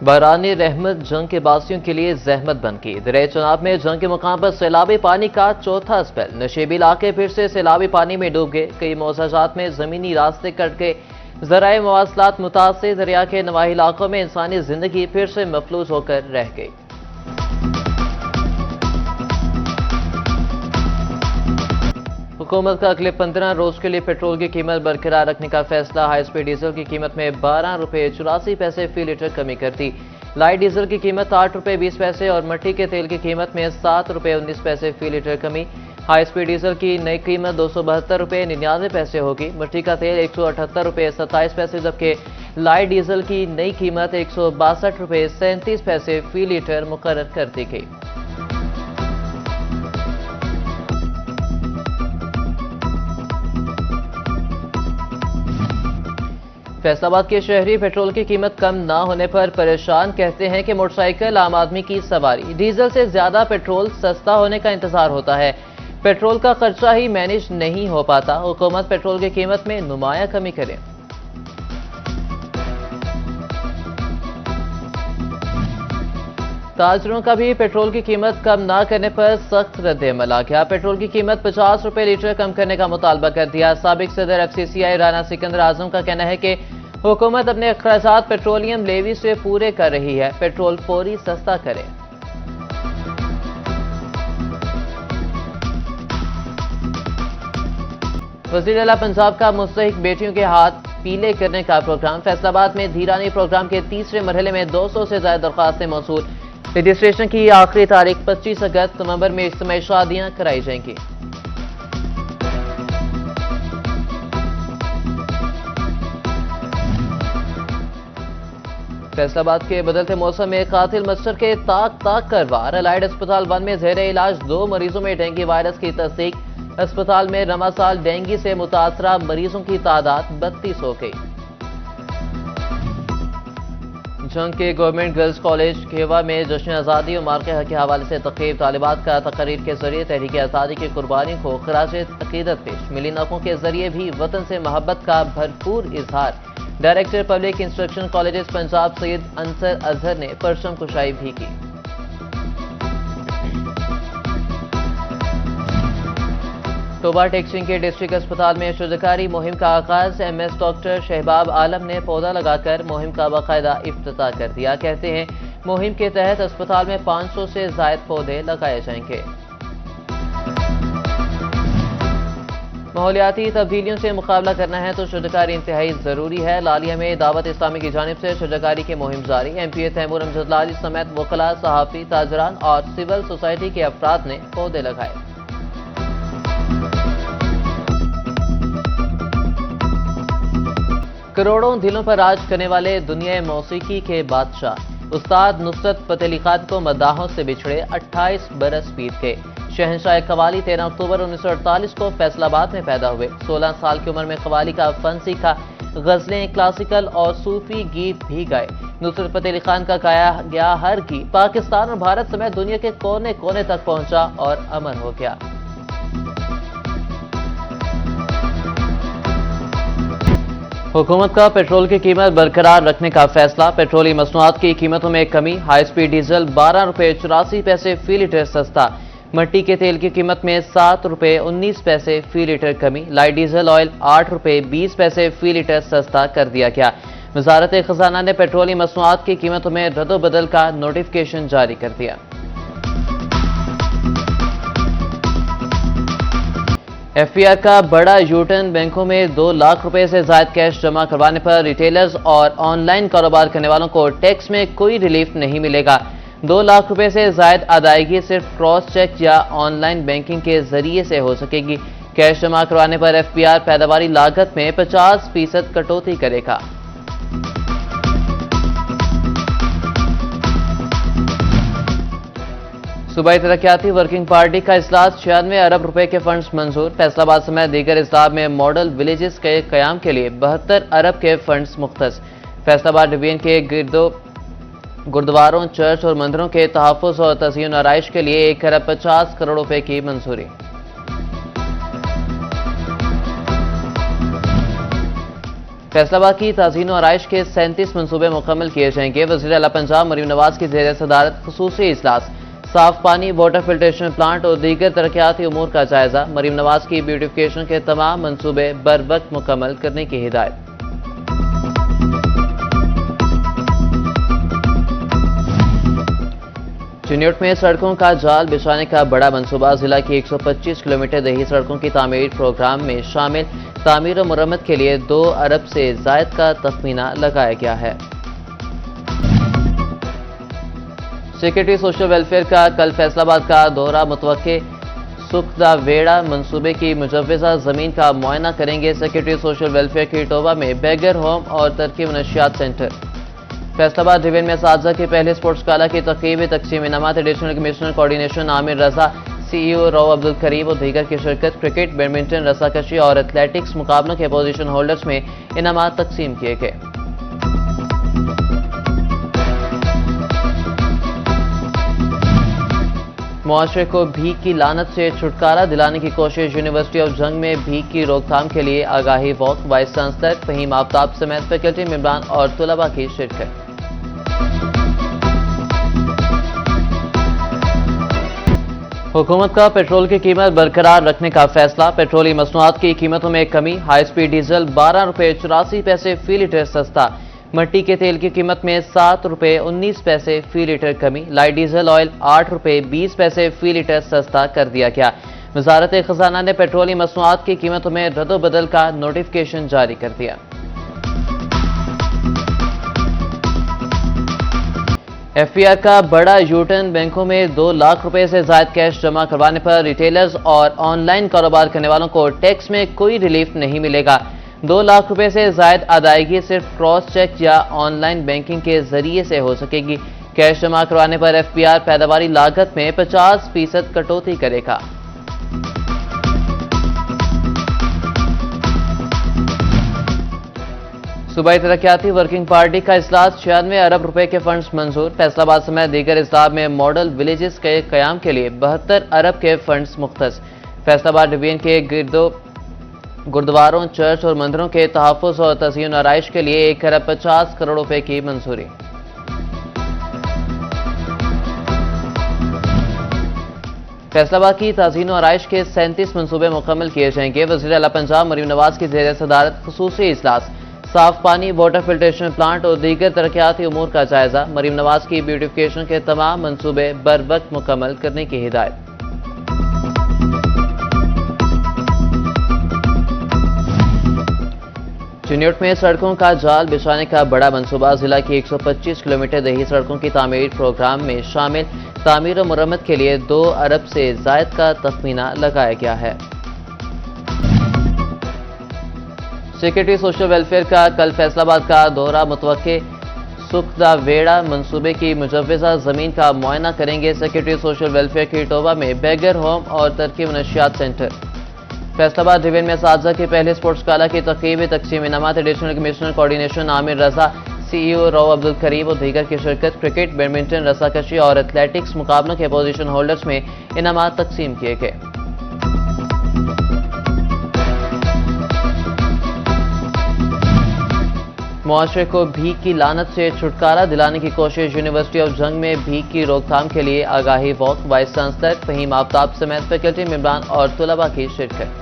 बहरानी रहमत जंग के बासियों के लिए जहमत बन गई। दरिया चनाब में जंग के मुकाम पर सैलाबी पानी का चौथा स्पेल। नशेबी इलाके फिर से सैलाबी पानी में डूब गए। कई मौजाजात में जमीनी रास्ते कट गए। ज़राए मवासलात मुतासिर। दरिया के नवाही इलाकों में इंसानी जिंदगी फिर से मफलूज होकर रह गई। हुकूमत का अगले 15 रोज के लिए पेट्रोल की कीमत बरकरार रखने का फैसला। हाई स्पीड डीजल की कीमत में 12 रुपये 84 पैसे फी लीटर कमी कर दी। लाइट डीजल की कीमत 8 रुपये 20 पैसे और मट्टी के तेल की कीमत में 7 रुपये 19 पैसे फी लीटर कमी। हाई स्पीड डीजल की नई कीमत 272 रुपये 99 पैसे होगी। मट्टी का तेल 178 रुपये 27 पैसे, जबकि लाइट डीजल की नई कीमत 162 रुपये 37 पैसे फी लीटर मुकर्रर कर दी गई। फैसलाबाद के शहरी पेट्रोल की कीमत कम ना होने पर परेशान। कहते हैं कि मोटरसाइकिल आम आदमी की सवारी, डीजल से ज्यादा पेट्रोल सस्ता होने का इंतजार होता है। पेट्रोल का खर्चा ही मैनेज नहीं हो पाता। हुकूमत पेट्रोल की कीमत में नुमाया कमी करे। ताजरों का भी पेट्रोल की कीमत कम ना करने पर सख्त रद्द-ए-अमल आ गया। पेट्रोल की कीमत 50 रुपये लीटर कम करने का मुतालबा कर दिया। साबिक सदर FCCI राना सिकंदर आजम का कहना है कि हुकूमत अपने अखराजात पेट्रोलियम लेवी से पूरे कर रही है। पेट्रोल फौरी सस्ता करे। वज़ीर आला पंजाब का मुस्तहिक बेटियों के हाथ पीले करने का प्रोग्राम। फैसलाबाद में धीरानी प्रोग्राम के तीसरे मरहले में 200 से ज्यादा दरख्वास्तें मौसूल। रजिस्ट्रेशन की आखिरी तारीख 25 अगस्त। नवंबर में इज्तिमाई शादियां कराई जाएंगी। फैसलाबाद के बदलते मौसम में कातिल मच्छर के ताक ताक कर वार। अलाइड अस्पताल 1 में ज़ेरे इलाज 2 मरीजों में डेंगू वायरस की तस्दीक। अस्पताल में रवा साल डेंगू से मुतासरा मरीजों की तादाद 32 हो गई। जंग के गवर्नमेंट गर्ल्स कॉलेज खेवा में जश्न आज़ादी और मार्के हक के हवाले से तकरीब। तालिबात का तकरीर के जरिए तहरीक आज़ादी की कुर्बानी को खराज अकीदत पेश। मिली नकों के जरिए भी वतन से मोहब्बत का भरपूर इजहार। Director public instruction colleges Punjab Syed Ansar Azhar ने परचम कुशाई भी की। तोबा टेक्सिंग के डिस्ट्रिक्ट अस्पताल में शुजकारी मुहिम का आगाज। MS डॉक्टर शहबाब आलम ने पौधा लगाकर मुहिम का बाकायदा इफ्तिताह कर दिया। कहते हैं मुहिम के तहत अस्पताल में 500 से जायद पौधे लगाए जाएंगे। माहौलियाती तब्दीलियों से मुकाबला करना है तो शुजकारी इंतहाई जरूरी है। लालिया में दावत इस्लामी की जानिब से शुजकारी की मुहिम जारी। MPA तैमूर अमजद लाली समेत वकला, सहाफ़ी, ताजरान और सिविल सोसाइटी के अफराद ने पौधे लगाए। करोड़ों दिलों पर राज करने वाले दुनिया मौसीकी के बादशाह उस्ताद नुसरत फतेह अली खान को मद्दाहों से बिछड़े 28 बरस बीत गए। शहंशाह कवाली 13 अक्टूबर 1948 को फैसलाबाद में पैदा हुए। 16 साल की उम्र में कवाली का फन सीखा। गजलें, क्लासिकल और सूफी गीत भी गाए। नुसरत फतेह अली खान का गाया गया हर गीत पाकिस्तान और भारत समेत दुनिया के कोने कोने तक पहुंचा और अमर हो गया। हुकूमत का पेट्रोल की कीमत बरकरार रखने का फैसला। पेट्रोलिय मसनूआत की कीमतों में कमी। हाई स्पीड डीजल 12 रुपये 84 पैसे फी लीटर सस्ता। मट्टी के तेल की कीमत में 7 रुपये 19 पैसे फी लीटर कमी। लाइट डीजल ऑयल 8 रुपये 20 पैसे फी लीटर सस्ता कर दिया गया। वजारत खजाना ने पेट्रोलियम मसनूआत की कीमतों में रद्दोबदल का नोटिफिकेशन जारी कर दिया। FPR का बड़ा यूटर्न। बैंकों में 2 लाख रुपए से ज्यादा कैश जमा करवाने पर रिटेलर्स और ऑनलाइन कारोबार करने वालों को टैक्स में कोई रिलीफ नहीं मिलेगा। 2 लाख रुपए से ज्यादा अदायगी सिर्फ क्रॉस चेक या ऑनलाइन बैंकिंग के जरिए से हो सकेगी। कैश जमा करवाने पर FPR पैदावारी लागत में 50% कटौती करेगा। सूबाई तरक्याती वर्किंग पार्टी का इजलास। 96 अरब रुपए के फंड्स मंजूर। फैसलाबाद समेत दीगर इजलास में मॉडल विलेजेस के कयाम के लिए 72 अरब के फंड्स मुख्तस। फैसलाबाद डिवीजन के गुरुद्वारों, चर्च और मंदिरों के तहफ़्फ़ुज़ और तज़यीन आराइश के लिए 1 अरब 50 करोड़ रुपए की मंजूरी। फैसलाबाद की ताज़ीन और आराइश के 37 मनसूबे मुकम्मल किए जाएंगे। वज़ीर आला पंजाब मरीम नवाज की ज़ेर सदारत खुसूसी इजलास, साफ पानी, वाटर फिल्ट्रेशन प्लांट और दीगर तरक्याती उमूर का जायजा। मरीम नवाज की ब्यूटिफिकेशन के तमाम मनसूबे बर वक्त मुकम्मल करने की हिदायत। चिन्योट में सड़कों का जाल बिछाने का बड़ा मंसूबा, जिला की 125 किलोमीटर दही सड़कों की तामीर प्रोग्राम में शामिल। तामीर और मुरम्मत के लिए 2 अरब से जायद का तखमीना लगाया गया है। सेक्रेटरी सोशल वेलफेयर का कल फैसलाबाद का दौरा मुतवक्के। सुखदा वेड़ा मंसूबे की मुजव्वजा जमीन का मुआयना करेंगे। सेक्रेटरी सोशल वेलफेयर की टोबा में बैगर होम और तरकीब नशियात सेंटर। फैसलाबाद डिवीजन में असातिज़ा के पहले स्पोर्ट्स काला की तक़रीब तकसीम इनामात। एडिशनल कमिश्नर कोऑर्डिनेशन आमिर रजा, CEO राव अब्दुल करीम और दीगर की शिरकत। क्रिकेट, बैडमिंटन, रस्साकशी और एथलेटिक्स मुकाबलों के पोजीशन होल्डर्स में इनामात तकसीम किए गए। मुआशरे को भीख की लानत से छुटकारा दिलाने की कोशिश। यूनिवर्सिटी ऑफ जंग में भीख की रोकथाम के लिए आगाही walk. Vice chancellor Faheem Aftab समेत फैकल्टी मेंबरान और तुलबा की शिरकत। हुकूमत का पेट्रोल की कीमत बरकरार रखने का फैसला। पेट्रोली मसनूआत की कीमतों में कमी। हाई स्पीड डीजल 12 रुपये 84 पैसे फी लीटर सस्ता। मट्टी के तेल की कीमत में 7 रुपये 19 पैसे फी लीटर कमी। लाइट डीजल ऑयल 8 रुपये 20 पैसे फी लीटर सस्ता कर दिया गया। वजारत खजाना ने पेट्रोली मसनूआत की कीमतों में रद्दोबदल का नोटिफिकेशन जारी कर दिया। FPR का बड़ा यूटर्न। बैंकों में 2 लाख रुपए से ज्यादा कैश जमा करवाने पर रिटेलर्स और ऑनलाइन कारोबार करने वालों को टैक्स में कोई रिलीफ नहीं मिलेगा। 2 लाख रुपए से ज्यादा अदायगी सिर्फ क्रॉस चेक या ऑनलाइन बैंकिंग के जरिए से हो सकेगी। कैश जमा करवाने पर FPR पैदावारी लागत में 50% कटौती करेगा। सूबाई तरक्याती वर्किंग पार्टी का इजलास। 96 अरब रुपए के फंड्स मंजूर। फैसलाबाद समेत दीगर इजलास में मॉडल विलेजेस के कयाम के लिए 72 अरब के फंड्स मुख्तस। फैसलाबाद डिवीजन के गुरुद्वारों, चर्च और मंदिरों के तहफ़्फ़ुज़ और तज़यीन और आराइश के लिए 1 अरब 50 करोड़ रुपए की मंजूरी। फैसलाबाद की ताज़ीन और आराइश के 37 मनसूबे मुकम्मल किए जाएंगे। वज़ीर आला पंजाब मरीम नवाज की ज़ेर सदारत खुसूसी इजलास, साफ पानी, वाटर फिल्ट्रेशन प्लांट और दीगर तरक्याती उमूर का जायजा। मरीम नवाज की ब्यूटिफिकेशन के तमाम मनसूबे बर वक्त मुकम्मल करने की हिदायत। चिन्योट में सड़कों का जाल बिछाने का बड़ा मंसूबा, जिला की 125 किलोमीटर दही सड़कों की तामीर प्रोग्राम में शामिल। तामीर और मुरम्मत के लिए 2 अरब से जायद का तखमीना लगाया गया है। सेक्रेटरी सोशल वेलफेयर का कल फैसलाबाद का दौरा मुतवक्के। सुखदा वेड़ा मंसूबे की मुजव्वजा जमीन का मुआयना करेंगे। सेक्रेटरी सोशल वेलफेयर की टोबा में बैगर होम और तरकीब नशियात सेंटर। फैसलाबाद डिवीजन में असातिज़ा के पहले स्पोर्ट्स काला की तक़रीब तकसीम इनामात। एडिशनल कमिश्नर कोऑर्डिनेशन आमिर रजा, CEO राव अब्दुल करीम और दीगर की शिरकत। क्रिकेट, बैडमिंटन, रस्साकशी और एथलेटिक्स मुकाबलों के पोजीशन होल्डर्स में इनामात तकसीम किए गए। मुआशरे को भीख की लानत से छुटकारा दिलाने की कोशिश। यूनिवर्सिटी ऑफ जंग में भीख की रोकथाम के लिए आगाही walk. Vice chancellor Faheem Aftab समेत फैकल्टी मेंबरान और तुलबा की शिरकत।